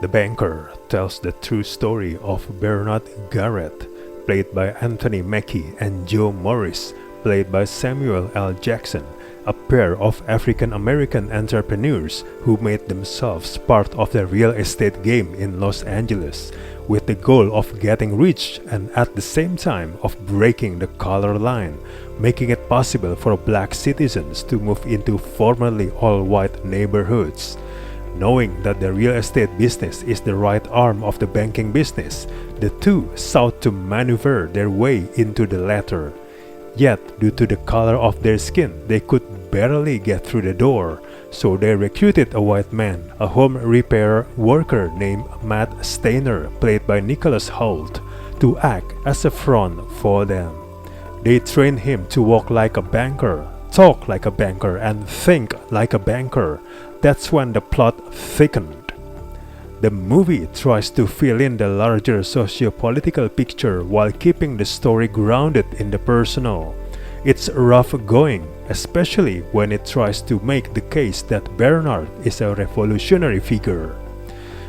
The Banker tells the true story of Bernard Garrett, played by Anthony Mackie, and Joe Morris, played by Samuel L. Jackson, a pair of African-American entrepreneurs who made themselves part of the real estate game in Los Angeles, with the goal of getting rich and at the same time of breaking the color line, making it possible for black citizens to move into formerly all-white neighborhoods. Knowing that the real estate business is the right arm of the banking business, the two sought to maneuver their way into the latter. Yet, due to the color of their skin, they could barely get through the door, so they recruited a white man, a home repair worker named Matt Steiner, played by Nicholas Hoult, to act as a front for them. They trained him to walk like a banker, talk like a banker, and think like a banker. That's when the plot thickened. The movie tries to fill in the larger socio-political picture while keeping the story grounded in the personal. It's rough going, especially when it tries to make the case that Bernard is a revolutionary figure.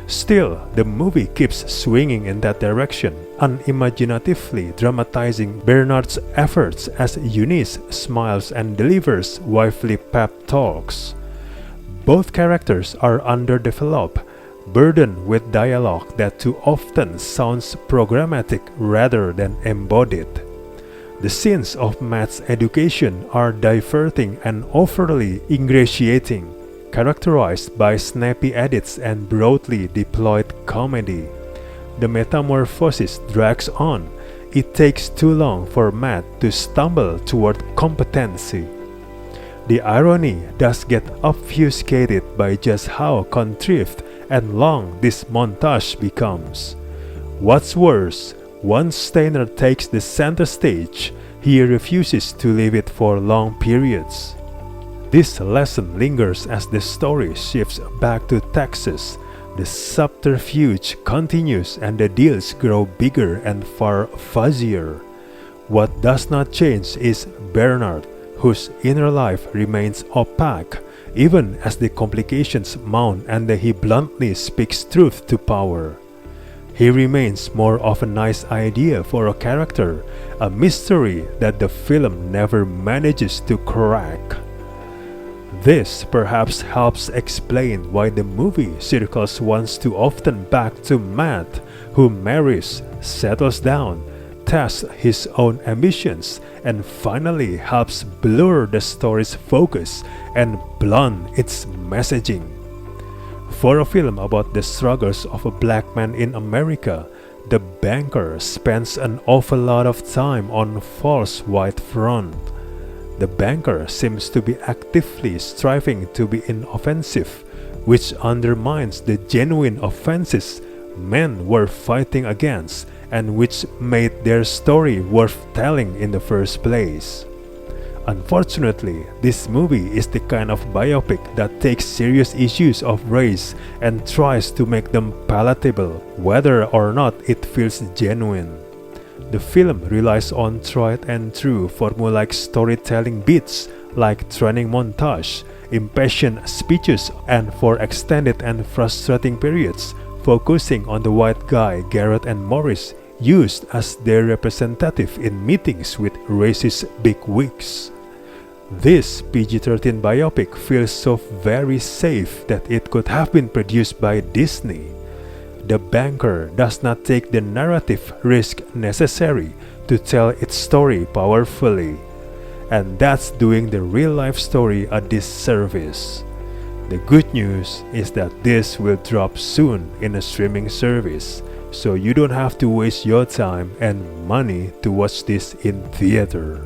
Still, the movie keeps swinging in that direction, unimaginatively dramatizing Bernard's efforts as Eunice smiles and delivers wifely pep talks. Both characters are underdeveloped, burdened with dialogue that too often sounds programmatic rather than embodied. The scenes of Matt's education are diverting and overly ingratiating, characterized by snappy edits and broadly deployed comedy. The metamorphosis drags on. It takes too long for Matt to stumble toward competency. The irony does get obfuscated by just how contrived and long this montage becomes. What's worse, once Steiner takes the center stage, he refuses to leave it for long periods. This lesson lingers as the story shifts back to Texas. The subterfuge continues and the deals grow bigger and far fuzzier. What does not change is Bernard, whose inner life remains opaque even as the complications mount and he bluntly speaks truth to power. He remains more of a nice idea for a character, a mystery that the film never manages to crack. This perhaps helps explain why the movie circles once too often back to Matt, who marries, settles down, tests his own ambitions, and finally helps blur the story's focus and blunt its messaging. For a film about the struggles of a black man in America, The Banker spends an awful lot of time on false white front. The banker seems to be actively striving to be inoffensive, which undermines the genuine offenses men were fighting against and which made their story worth telling in the first place. Unfortunately, this movie is the kind of biopic that takes serious issues of race and tries to make them palatable, whether or not it feels genuine. The film relies on tried and true formulaic storytelling beats like training montage, impassioned speeches, and for extended and frustrating periods, focusing on the white guy Garrett and Morris used as their representative in meetings with racist bigwigs. This PG-13 biopic feels so very safe that it could have been produced by Disney. The Banker does not take the narrative risk necessary to tell its story powerfully, and that's doing the real-life story a disservice. The good news is that this will drop soon in a streaming service, so you don't have to waste your time and money to watch this in theater.